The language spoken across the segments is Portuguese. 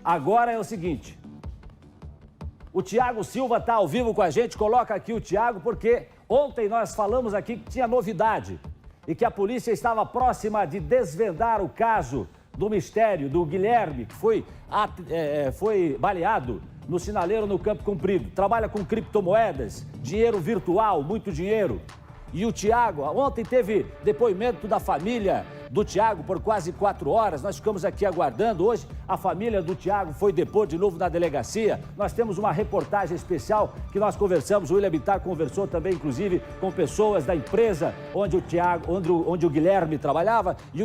Agora é o seguinte, o Thiago Silva está ao vivo com a gente, coloca aqui o Thiago, porque ontem nós falamos aqui que tinha novidade e que a polícia estava próxima de desvendar o caso do mistério do Guilherme, que foi baleado no sinaleiro no Campo Comprido. Trabalha com criptomoedas, dinheiro virtual, muito dinheiro. E o Thiago, ontem teve depoimento da família do Thiago por quase 4 horas. Nós ficamos aqui aguardando. Hoje a família do Thiago foi depor de novo na delegacia. Nós temos uma reportagem especial que nós conversamos. O William Bittar conversou também, inclusive, com pessoas da empresa onde o Guilherme trabalhava. E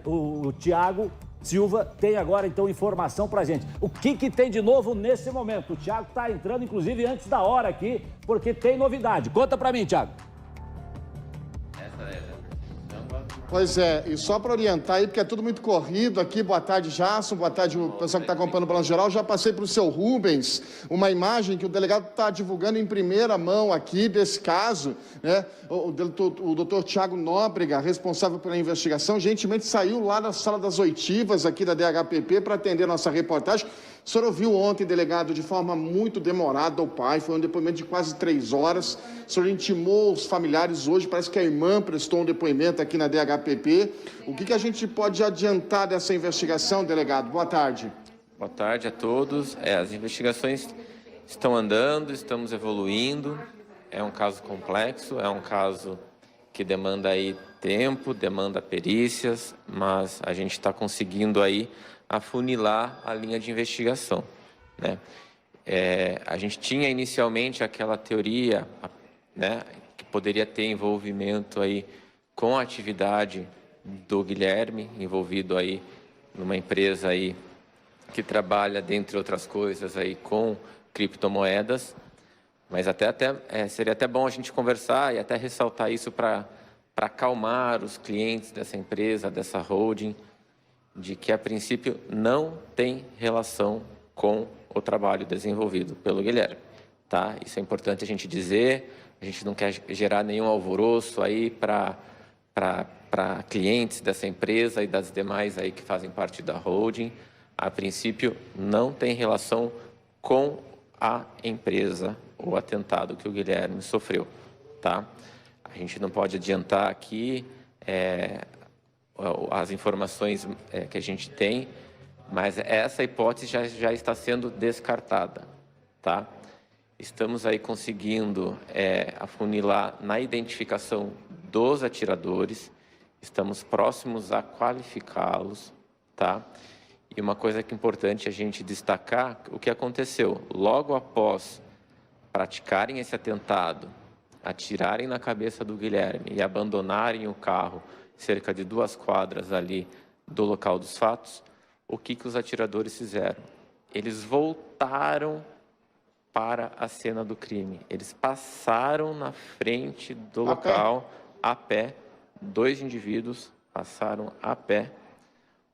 o Thiago Silva tem agora, então, informação pra gente. O que tem de novo nesse momento? O Thiago está entrando, inclusive, antes da hora aqui, porque tem novidade. Conta pra mim, Thiago. Pois é, e só para orientar aí, porque é tudo muito corrido aqui, boa tarde, Jason, boa tarde o pessoal que está acompanhando o Balanço Geral, já passei para o seu Rubens uma imagem que o delegado está divulgando em primeira mão aqui desse caso, né? O doutor Thiago Nóbrega, responsável pela investigação, gentilmente saiu lá da sala das oitivas aqui da DHPP para atender a nossa reportagem. O senhor ouviu ontem, delegado, de forma muito demorada o pai, foi um depoimento de quase 3 horas. O senhor intimou os familiares hoje, parece que a irmã prestou um depoimento aqui na DHPP. O que a gente pode adiantar dessa investigação, delegado? Boa tarde. Boa tarde a todos. As investigações estão andando, estamos evoluindo. É um caso complexo, é um caso que demanda aí tempo, demanda perícias, mas a gente está conseguindo aí afunilar a linha de investigação, né? A gente tinha inicialmente aquela teoria, né, que poderia ter envolvimento aí com a atividade do Guilherme, envolvido aí numa empresa aí que trabalha, dentre outras coisas, aí com criptomoedas, mas seria até bom a gente conversar e até ressaltar isso para acalmar os clientes dessa empresa, dessa holding, de que, a princípio, não tem relação com o trabalho desenvolvido pelo Guilherme, tá? Isso é importante a gente dizer, a gente não quer gerar nenhum alvoroço aí para clientes dessa empresa e das demais aí que fazem parte da holding. A princípio, não tem relação com a empresa, o atentado que o Guilherme sofreu, tá? A gente não pode adiantar aqui as informações que a gente tem, mas essa hipótese já está sendo descartada, tá? Estamos aí conseguindo afunilar na identificação dos atiradores, estamos próximos a qualificá-los, tá? E uma coisa que é importante a gente destacar, o que aconteceu logo após praticarem esse atentado, atirarem na cabeça do Guilherme e abandonarem o carro cerca de 2 quadras ali do local dos fatos, o que os atiradores fizeram? Eles voltaram para a cena do crime. Eles passaram na frente do local a pé. 2 indivíduos passaram a pé.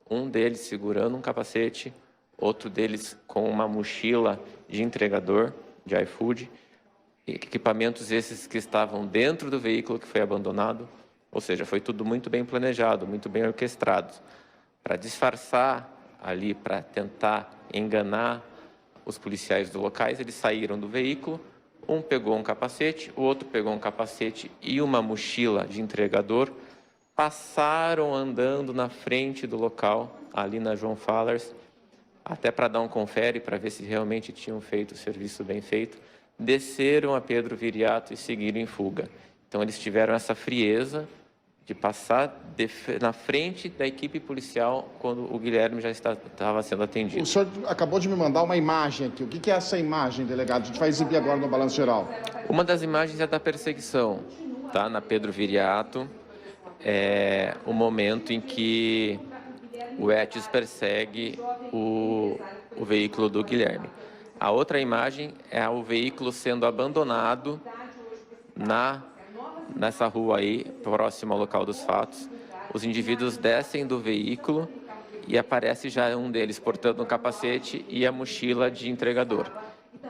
Um deles segurando um capacete, outro deles com uma mochila de entregador de iFood. Equipamentos esses que estavam dentro do veículo que foi abandonado. Ou seja, foi tudo muito bem planejado, muito bem orquestrado. Para disfarçar ali, para tentar enganar os policiais do locais, eles saíram do veículo, um pegou um capacete, o outro pegou um capacete e uma mochila de entregador, passaram andando na frente do local, ali na João Fallers, até para dar um confere, para ver se realmente tinham feito o serviço bem feito, desceram a Pedro Viriato e seguiram em fuga. Então, eles tiveram essa frieza de passar na frente da equipe policial quando o Guilherme já estava sendo atendido. O senhor acabou de me mandar uma imagem aqui. O que é essa imagem, delegado? A gente vai exibir agora no Balanço Geral. Uma das imagens é da perseguição, tá? Na Pedro Viriato, o momento em que o Etios persegue o veículo do Guilherme. A outra imagem é o veículo sendo abandonado nessa rua aí, próximo ao local dos fatos. Os indivíduos descem do veículo e aparece já um deles portando um capacete e a mochila de entregador.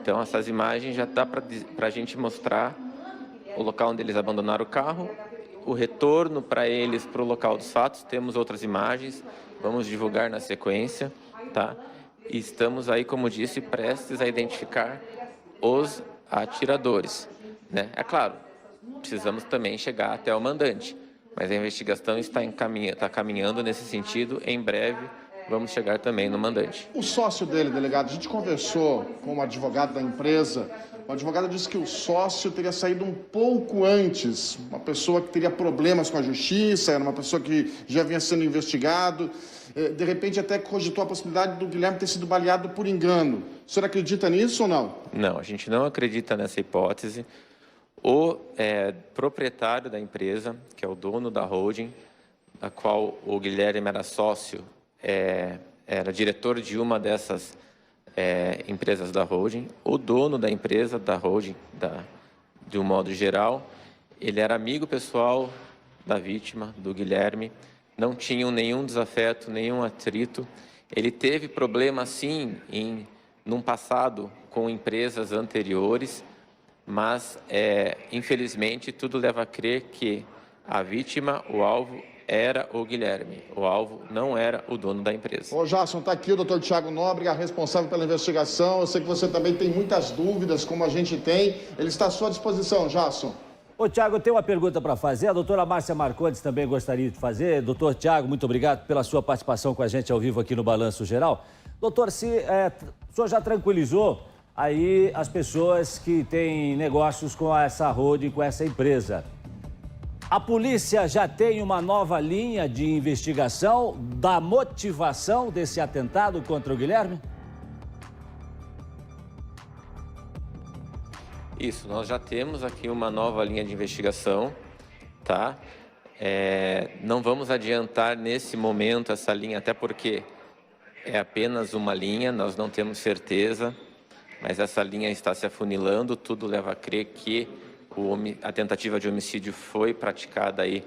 Então, essas imagens já dá para a gente mostrar o local onde eles abandonaram o carro, o retorno para eles para o local dos fatos. Temos outras imagens, vamos divulgar na sequência, tá? e estamos aí, como disse, prestes a identificar os atiradores, né? É claro, precisamos também chegar até o mandante, mas a investigação está caminhando nesse sentido. Em breve vamos chegar também no mandante. O sócio dele, delegado, a gente conversou com o advogado da empresa. O advogado disse que o sócio teria saído um pouco antes, uma pessoa que teria problemas com a justiça, era uma pessoa que já vinha sendo investigado. De repente até cogitou a possibilidade do Guilherme ter sido baleado por engano. O senhor acredita nisso ou não? Não, a gente não acredita nessa hipótese. O proprietário da empresa, que é o dono da holding, da qual o Guilherme era sócio, era diretor de uma dessas empresas da holding, o dono da empresa, da holding, de um modo geral, ele era amigo pessoal da vítima, do Guilherme, não tinham nenhum desafeto, nenhum atrito. Ele teve problema, sim, num passado com empresas anteriores, mas, infelizmente, tudo leva a crer que a vítima, o alvo, era o Guilherme. O alvo não era o dono da empresa. Ô, Jasson, está aqui o doutor Tiago Nóbrega, responsável pela investigação. Eu sei que você também tem muitas dúvidas, como a gente tem. Ele está à sua disposição, Jasson. Ô, Tiago, eu tenho uma pergunta para fazer. A doutora Márcia Marcondes também gostaria de fazer. Doutor Tiago, muito obrigado pela sua participação com a gente ao vivo aqui no Balanço Geral. Doutor, o senhor já tranquilizou aí as pessoas que têm negócios com essa holding, com essa empresa. A polícia já tem uma nova linha de investigação da motivação desse atentado contra o Guilherme? Isso, nós já temos aqui uma nova linha de investigação, tá? Não vamos adiantar nesse momento essa linha, até porque é apenas uma linha, nós não temos certeza, mas essa linha está se afunilando, tudo leva a crer que a tentativa de homicídio foi praticada aí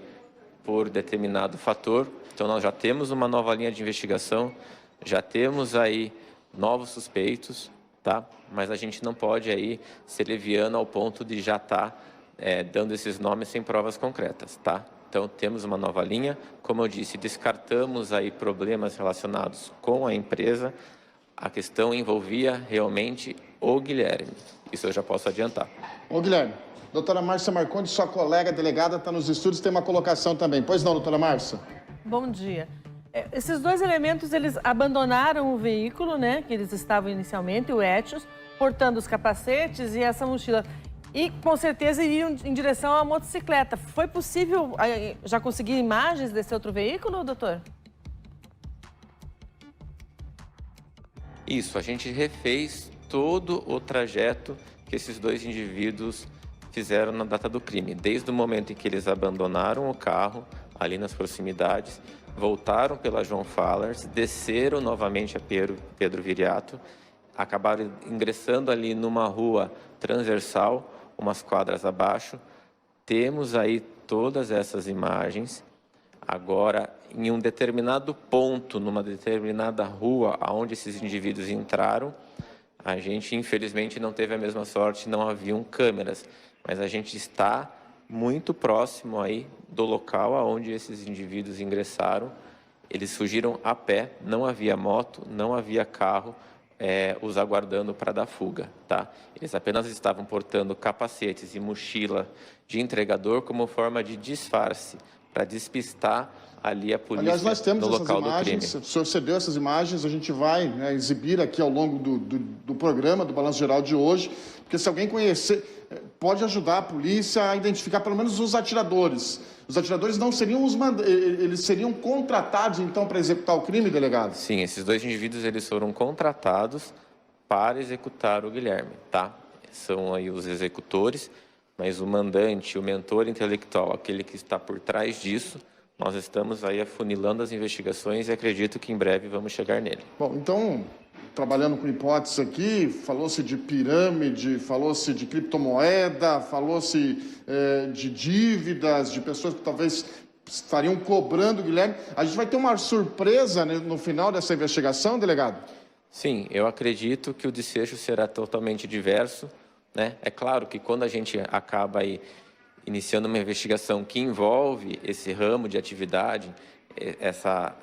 por determinado fator. Então nós já temos uma nova linha de investigação, já temos aí novos suspeitos, tá? Mas a gente não pode aí ser leviano ao ponto de já estar dando esses nomes sem provas concretas, tá? Então temos uma nova linha, como eu disse, descartamos aí problemas relacionados com a empresa. A questão envolvia realmente o Guilherme, isso eu já posso adiantar. Ô, Guilherme, doutora Márcia Marcondes, sua colega delegada, está nos estúdios, tem uma colocação também. Pois não, doutora Márcia? Bom dia. Esses dois elementos, eles abandonaram o veículo, né, que eles estavam inicialmente, o Etios, portando os capacetes e essa mochila. E, com certeza, iriam em direção à motocicleta. Foi possível já conseguir imagens desse outro veículo, doutor? Isso, a gente refez todo o trajeto que esses dois indivíduos fizeram na data do crime. Desde o momento em que eles abandonaram o carro, ali nas proximidades, voltaram pela João Fallers, desceram novamente a Pedro Viriato, acabaram ingressando ali numa rua transversal, umas quadras abaixo. Temos aí todas essas imagens. Agora, em um determinado ponto, numa determinada rua onde esses indivíduos entraram, a gente, infelizmente, não teve a mesma sorte, não haviam câmeras, mas a gente está muito próximo aí do local aonde esses indivíduos ingressaram. Eles fugiram a pé, não havia moto, não havia carro os aguardando para dar fuga, tá? Eles apenas estavam portando capacetes e mochila de entregador como forma de disfarce, para despistar ali a polícia. Aliás, nós temos no local essas imagens, do crime. o senhor cedeu essas imagens, a gente vai exibir aqui ao longo do programa, do Balanço Geral de hoje, porque se alguém conhecer, pode ajudar a polícia a identificar pelo menos os atiradores. Os atiradores não seriam eles seriam contratados, então, para executar o crime, delegado? Sim, esses dois indivíduos eles foram contratados para executar o Guilherme, tá? São aí os executores, mas o mandante, o mentor intelectual, aquele que está por trás disso, nós estamos aí afunilando as investigações e acredito que em breve vamos chegar nele. Bom, então, trabalhando com hipóteses aqui, falou-se de pirâmide, falou-se de criptomoeda, falou-se de dívidas, de pessoas que talvez estariam cobrando o Guilherme. A gente vai ter uma surpresa, né, no final dessa investigação, delegado? Sim, eu acredito que o desfecho será totalmente diverso, né? É claro que quando a gente acaba aí iniciando uma investigação que envolve esse ramo de atividade, essa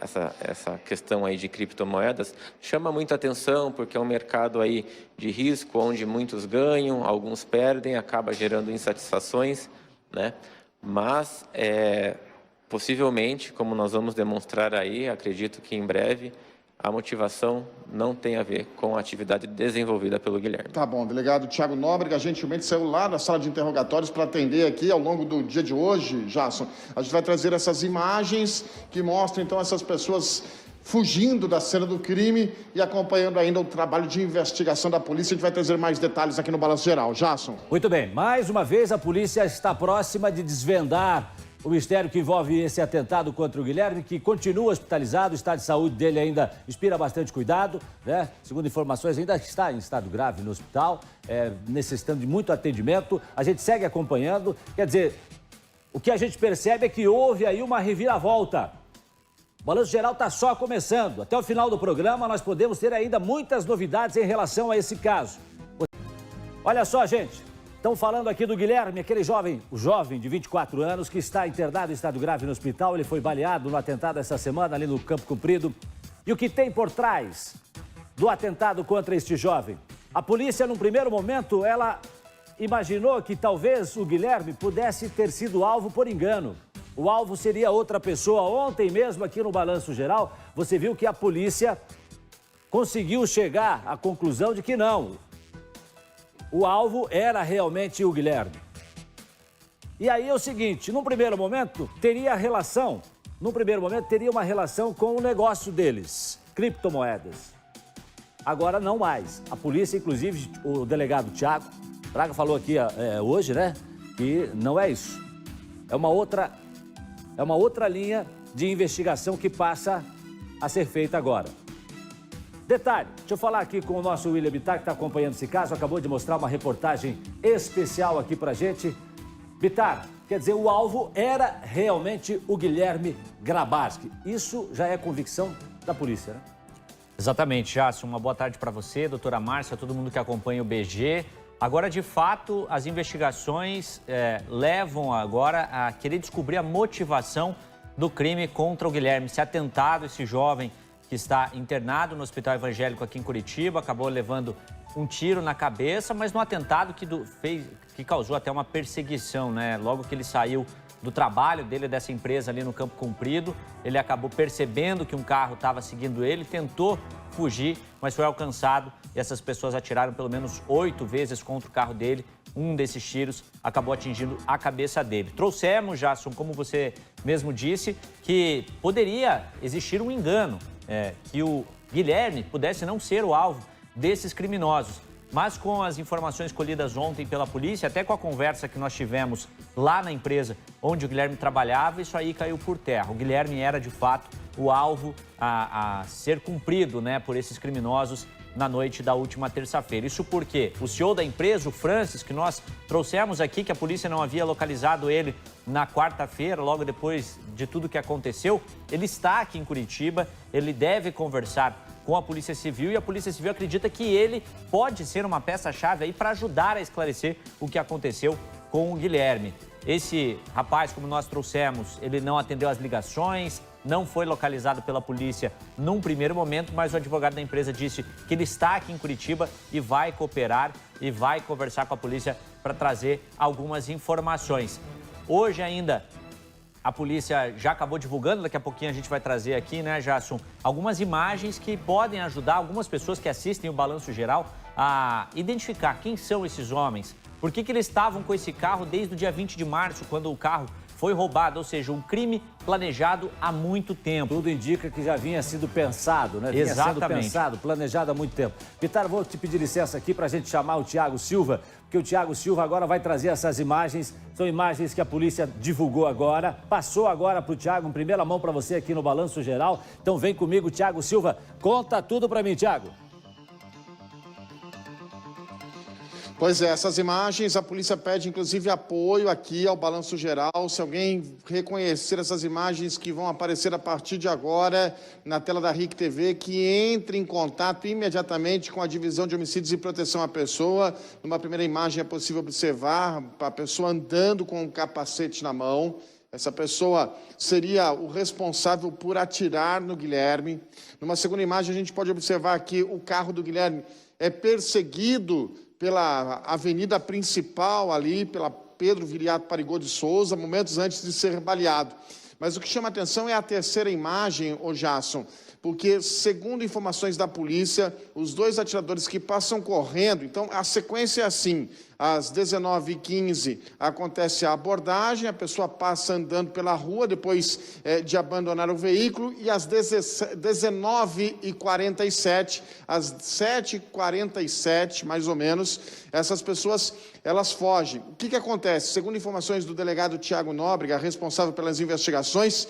questão aí de criptomoedas, chama muita atenção porque é um mercado aí de risco, onde muitos ganham, alguns perdem, acaba gerando insatisfações, né? Mas, possivelmente, como nós vamos demonstrar aí, acredito que em breve, a motivação não tem a ver com a atividade desenvolvida pelo Guilherme. Tá bom, delegado Thiago Nóbrega gentilmente saiu lá da sala de interrogatórios para atender aqui ao longo do dia de hoje, Jasson. A gente vai trazer essas imagens que mostram, então, essas pessoas fugindo da cena do crime e acompanhando ainda o trabalho de investigação da polícia. A gente vai trazer mais detalhes aqui no Balanço Geral. Jasson. Muito bem, mais uma vez a polícia está próxima de desvendar o mistério que envolve esse atentado contra o Guilherme, que continua hospitalizado, o estado de saúde dele ainda inspira bastante cuidado, né? Segundo informações, ainda está em estado grave no hospital, necessitando de muito atendimento. A gente segue acompanhando, quer dizer, o que a gente percebe é que houve aí uma reviravolta. O Balanço Geral está só começando. Até o final do programa nós podemos ter ainda muitas novidades em relação a esse caso. Olha só, gente. Estão falando aqui do Guilherme, aquele jovem, o jovem de 24 anos que está internado em estado grave no hospital. Ele foi baleado no atentado essa semana ali no Campo Comprido. E o que tem por trás do atentado contra este jovem? A polícia, num primeiro momento, ela imaginou que talvez o Guilherme pudesse ter sido alvo por engano. O alvo seria outra pessoa. Ontem mesmo, aqui no Balanço Geral, você viu que a polícia conseguiu chegar à conclusão de que não. O alvo era realmente o Guilherme. E aí é o seguinte, num primeiro momento, teria uma relação com o negócio deles, criptomoedas. Agora não mais. A polícia, inclusive, o delegado Thiago Braga falou aqui hoje, né, que não é isso. É uma outra linha de investigação que passa a ser feita agora. Detalhe, deixa eu falar aqui com o nosso William Bittar, que está acompanhando esse caso, acabou de mostrar uma reportagem especial aqui pra gente. Bittar, quer dizer, o alvo era realmente o Guilherme Grabarski. Isso já é convicção da polícia, né? Exatamente, Jássio. Uma boa tarde para você, doutora Márcia, todo mundo que acompanha o BG. Agora, de fato, as investigações levam agora a querer descobrir a motivação do crime contra o Guilherme. Esse atentado, esse jovem que está internado no Hospital Evangélico aqui em Curitiba, acabou levando um tiro na cabeça, mas no atentado que causou até uma perseguição, né? Logo que ele saiu do trabalho dele, dessa empresa ali no Campo Comprido, ele acabou percebendo que um carro estava seguindo ele, tentou fugir, mas foi alcançado e essas pessoas atiraram pelo menos 8 vezes contra o carro dele. Um desses tiros acabou atingindo a cabeça dele. Trouxemos, Jasson, como você mesmo disse, que poderia existir um engano, que o Guilherme pudesse não ser o alvo desses criminosos. Mas com as informações colhidas ontem pela polícia, até com a conversa que nós tivemos lá na empresa onde o Guilherme trabalhava, isso aí caiu por terra. O Guilherme era, de fato, o alvo a ser cumprido, né, por esses criminosos na noite da última terça-feira. Isso porque o CEO da empresa, o Francis, que nós trouxemos aqui, que a polícia não havia localizado ele na quarta-feira, logo depois de tudo que aconteceu, ele está aqui em Curitiba, ele deve conversar com a Polícia Civil e a Polícia Civil acredita que ele pode ser uma peça-chave aí para ajudar a esclarecer o que aconteceu com o Guilherme. Esse rapaz, como nós trouxemos, ele não atendeu as ligações, não foi localizado pela polícia num primeiro momento, mas o advogado da empresa disse que ele está aqui em Curitiba e vai cooperar e vai conversar com a polícia para trazer algumas informações. Hoje ainda a polícia já acabou divulgando, daqui a pouquinho a gente vai trazer aqui, né, Jasson, algumas imagens que podem ajudar algumas pessoas que assistem o Balanço Geral a identificar quem são esses homens, por que eles estavam com esse carro desde o dia 20 de março, quando o carro foi roubado, ou seja, um crime planejado há muito tempo. Tudo indica que já vinha sido pensado, né? Vinha sendo pensado, planejado há muito tempo. Bittar, vou te pedir licença aqui para a gente chamar o Thiago Silva, porque o Thiago Silva agora vai trazer essas imagens. São imagens que a polícia divulgou agora, passou agora para o Thiago, em primeira mão para você aqui no Balanço Geral. Então vem comigo, Thiago Silva, conta tudo para mim, Thiago. Pois é, essas imagens, a polícia pede inclusive apoio aqui ao Balanço Geral. Se alguém reconhecer essas imagens que vão aparecer a partir de agora na tela da RIC TV, que entre em contato imediatamente com a Divisão de Homicídios e Proteção à Pessoa. Numa primeira imagem é possível observar a pessoa andando com um capacete na mão. Essa pessoa seria o responsável por atirar no Guilherme. Numa segunda imagem, a gente pode observar que o carro do Guilherme é perseguido pela avenida principal ali, pela Pedro Viriato Parigô de Souza, momentos antes de ser baleado. Mas o que chama atenção é a terceira imagem, ô Jasson, porque, segundo informações da polícia, os dois atiradores que passam correndo, então a sequência é assim, às 19h15 acontece a abordagem, a pessoa passa andando pela rua depois de abandonar o veículo, e às 19h47, às 7h47 mais ou menos, essas pessoas elas fogem. O que acontece? Segundo informações do delegado Tiago Nóbrega, responsável pelas investigações,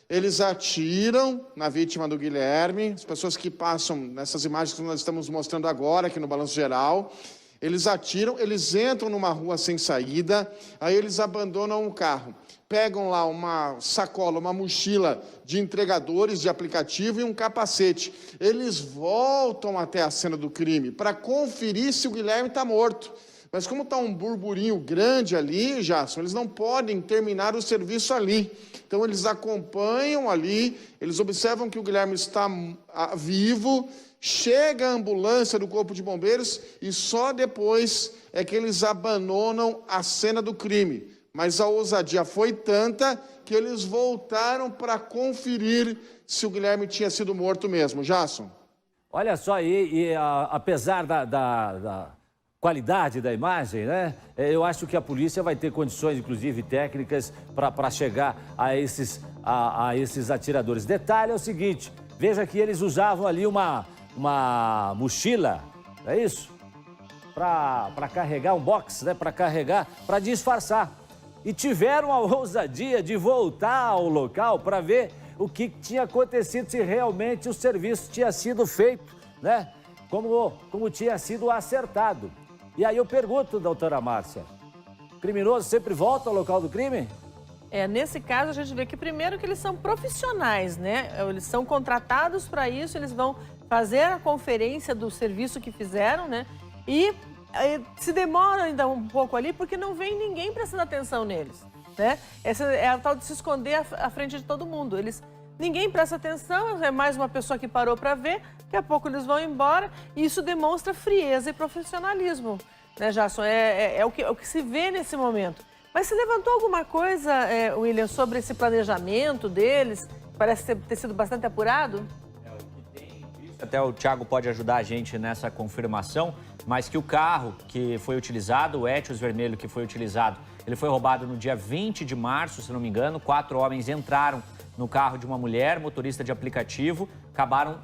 eles atiram na vítima do Guilherme, as pessoas que passam nessas imagens que nós estamos mostrando agora aqui no Balanço Geral, eles atiram, eles entram numa rua sem saída, aí eles abandonam o carro, pegam lá uma sacola, uma mochila de entregadores de aplicativo e um capacete. Eles voltam até a cena do crime para conferir se o Guilherme está morto. Mas como está um burburinho grande ali, Jasson, eles não podem terminar o serviço ali. Então, eles acompanham ali, eles observam que o Guilherme está vivo, chega a ambulância do Corpo de Bombeiros e só depois é que eles abandonam a cena do crime. Mas a ousadia foi tanta que eles voltaram para conferir se o Guilherme tinha sido morto mesmo. Jasson. Olha só, apesar da qualidade da imagem, né? Eu acho que a polícia vai ter condições, inclusive técnicas, para chegar a esses atiradores. Detalhe é o seguinte, veja que eles usavam ali uma mochila, não é isso? Para carregar um box, né? Para disfarçar. E tiveram a ousadia de voltar ao local para ver o que tinha acontecido, se realmente o serviço tinha sido feito, né? Como tinha sido acertado. E aí eu pergunto, doutora Márcia, o criminoso sempre volta ao local do crime? Nesse caso a gente vê que primeiro que eles são profissionais, né? Eles são contratados para isso, eles vão fazer a conferência do serviço que fizeram, né? E se demora ainda um pouco ali porque não vem ninguém prestando atenção neles, né? Essa é a tal de se esconder à frente de todo mundo. Ninguém presta atenção, é mais uma pessoa que parou para ver, daqui a pouco eles vão embora, e isso demonstra frieza e profissionalismo, né, Jasson? É o que se vê nesse momento. Mas se levantou alguma coisa, William, sobre esse planejamento deles? Parece ter sido bastante apurado? Até o Thiago pode ajudar a gente nessa confirmação, mas que o carro que foi utilizado, o Etios vermelho que foi utilizado, ele foi roubado no dia 20 de março, se não me engano. 4 homens entraram no carro de uma mulher, motorista de aplicativo, acabaram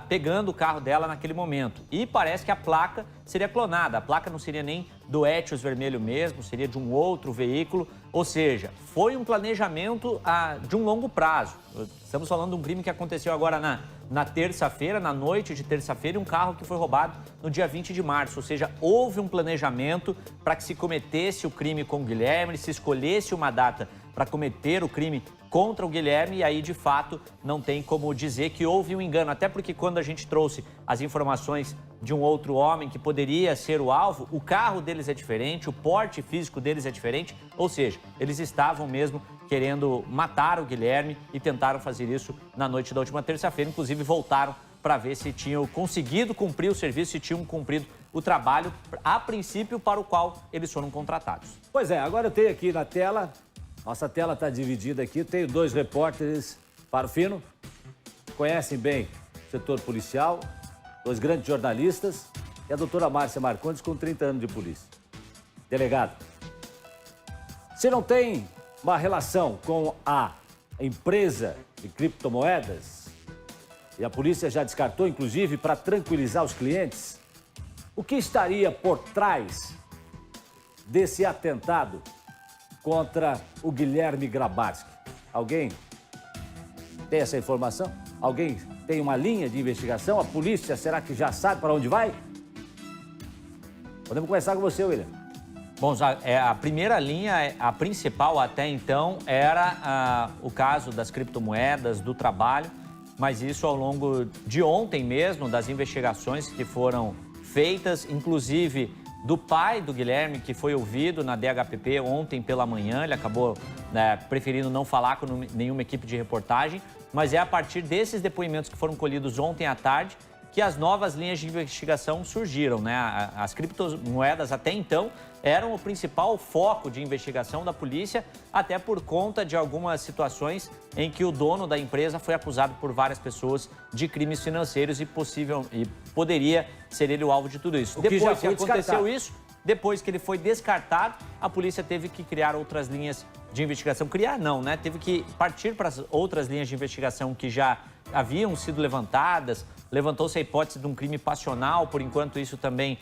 pegando o carro dela naquele momento. E parece que a placa seria clonada. A placa não seria nem do Etios vermelho mesmo, seria de um outro veículo. Ou seja, foi um planejamento de um longo prazo. Estamos falando de um crime que aconteceu agora na terça-feira, na noite de terça-feira, e um carro que foi roubado no dia 20 de março. Ou seja, houve um planejamento para que se cometesse o crime com o Guilherme, se escolhesse uma data para cometer o crime contra o Guilherme, e aí, de fato, não tem como dizer que houve um engano. Até porque quando a gente trouxe as informações de um outro homem que poderia ser o alvo, o carro deles é diferente, o porte físico deles é diferente, ou seja, eles estavam mesmo querendo matar o Guilherme e tentaram fazer isso na noite da última terça-feira. Inclusive, voltaram para ver se tinham conseguido cumprir o serviço, se tinham cumprido o trabalho, a princípio, para o qual eles foram contratados. Pois é, agora eu tenho aqui na tela, nossa tela está dividida aqui, tenho 2 repórteres Parfino, conhecem bem o setor policial, 2 grandes jornalistas, e a doutora Márcia Marcondes com 30 anos de polícia. Delegado, se não tem uma relação com a empresa de criptomoedas, e a polícia já descartou, inclusive, para tranquilizar os clientes, o que estaria por trás desse atentado contra o Guilherme Grabarski? Alguém tem essa informação? Alguém tem uma linha de investigação? A polícia, será que já sabe para onde vai? Podemos começar com você, William. Bom, a primeira linha, a principal até então, era o caso das criptomoedas, do trabalho, mas isso ao longo de ontem mesmo, das investigações que foram feitas, inclusive do pai do Guilherme, que foi ouvido na DHPP ontem pela manhã, ele acabou preferindo não falar com nenhuma equipe de reportagem, mas é a partir desses depoimentos que foram colhidos ontem à tarde que as novas linhas de investigação surgiram, né? As criptomoedas até então eram o principal foco de investigação da polícia, até por conta de algumas situações em que o dono da empresa foi acusado por várias pessoas de crimes financeiros e poderia ser ele o alvo de tudo isso. Depois que aconteceu isso, depois que ele foi descartado, a polícia teve que criar outras linhas de investigação. Criar não, né? Teve que partir para as outras linhas de investigação que já haviam sido levantadas. Levantou-se a hipótese de um crime passional, por enquanto isso também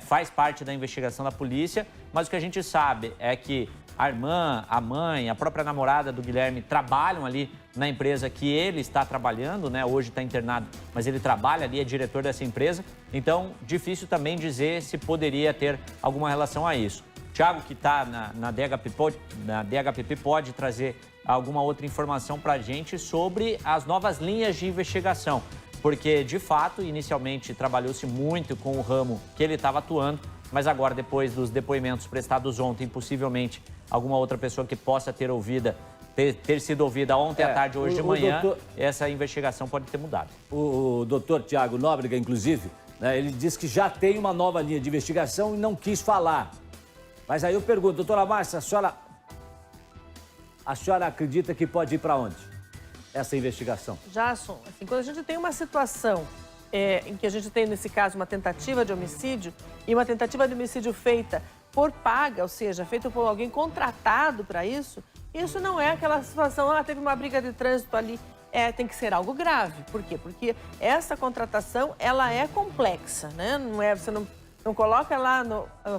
faz parte da investigação da polícia, mas o que a gente sabe é que a irmã, a mãe, a própria namorada do Guilherme trabalham ali na empresa que ele está trabalhando, né? Hoje está internado, mas ele trabalha ali, é diretor dessa empresa, então difícil também dizer se poderia ter alguma relação a isso. Thiago, que está na DHPP, pode trazer alguma outra informação para a gente sobre as novas linhas de investigação. Porque, de fato, inicialmente trabalhou-se muito com o ramo que ele estava atuando, mas agora, depois dos depoimentos prestados ontem, possivelmente alguma outra pessoa que possa ter sido ouvida ontem à tarde, hoje de manhã, essa investigação pode ter mudado. O doutor Tiago Nóbrega, inclusive, né, ele disse que já tem uma nova linha de investigação e não quis falar. Mas aí eu pergunto, doutora Márcia, a senhora acredita que pode ir para onde? Essa investigação? Jasson, assim, quando a gente tem uma situação em que a gente tem, nesse caso, uma tentativa de homicídio e uma tentativa de homicídio feita por paga, ou seja, feita por alguém contratado para isso não é aquela situação, teve uma briga de trânsito ali, tem que ser algo grave. Por quê? Porque essa contratação, ela é complexa, né? Você não coloca lá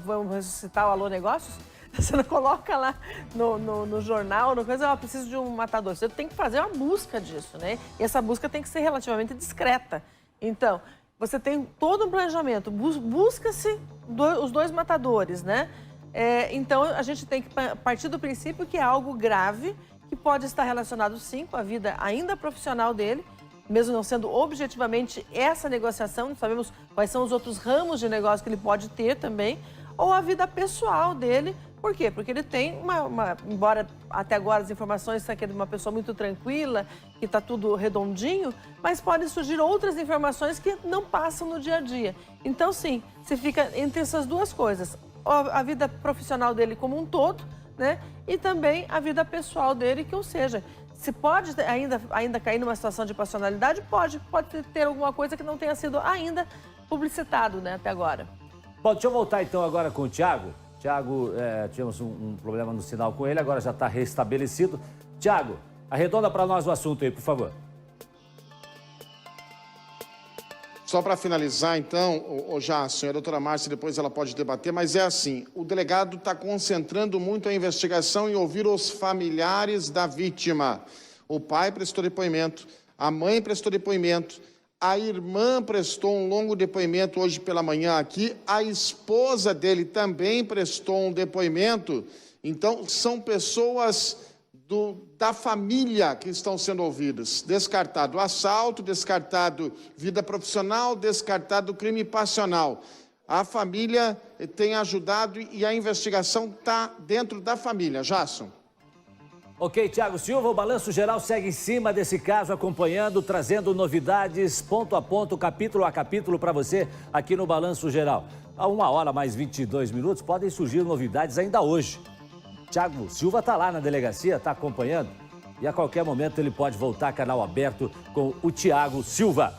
vamos ressuscitar o Alô Negócios? Você não coloca lá no jornal, no coisa, eu preciso de um matador. Você tem que fazer uma busca disso, né? E essa busca tem que ser relativamente discreta. Então, você tem todo um planejamento, busca-se os dois matadores, né? Então, a gente tem que partir do princípio que é algo grave, que pode estar relacionado, sim, com a vida ainda profissional dele, mesmo não sendo objetivamente essa negociação, não sabemos quais são os outros ramos de negócio que ele pode ter também, ou a vida pessoal dele. Por quê? Porque ele tem embora até agora as informações são que é de uma pessoa muito tranquila, que está tudo redondinho, mas podem surgir outras informações que não passam no dia a dia. Então, sim, você fica entre essas duas coisas, a vida profissional dele como um todo, né? E também a vida pessoal dele, que, ou seja, se pode ainda cair numa situação de passionalidade, pode ter alguma coisa que não tenha sido ainda publicitado, né, até agora. Bom, deixa eu voltar então agora com o Tiago. Tiago, tivemos um problema no sinal com ele, agora já está restabelecido. Tiago, arredonda para nós o assunto aí, por favor. Só para finalizar, então, a doutora Márcia, depois ela pode debater, mas é assim, o delegado está concentrando muito a investigação em ouvir os familiares da vítima. O pai prestou depoimento, a mãe prestou depoimento, a irmã prestou um longo depoimento hoje pela manhã aqui, a esposa dele também prestou um depoimento. Então, são pessoas da família que estão sendo ouvidas. Descartado assalto, descartado vida profissional, descartado crime passional. A família tem ajudado e a investigação está dentro da família. Jasson. Ok, Tiago Silva, o Balanço Geral segue em cima desse caso, acompanhando, trazendo novidades ponto a ponto, capítulo a capítulo para você aqui no Balanço Geral. A 1h mais 22 minutos, podem surgir novidades ainda hoje. Tiago Silva está lá na delegacia, está acompanhando e a qualquer momento ele pode voltar, canal aberto com o Tiago Silva.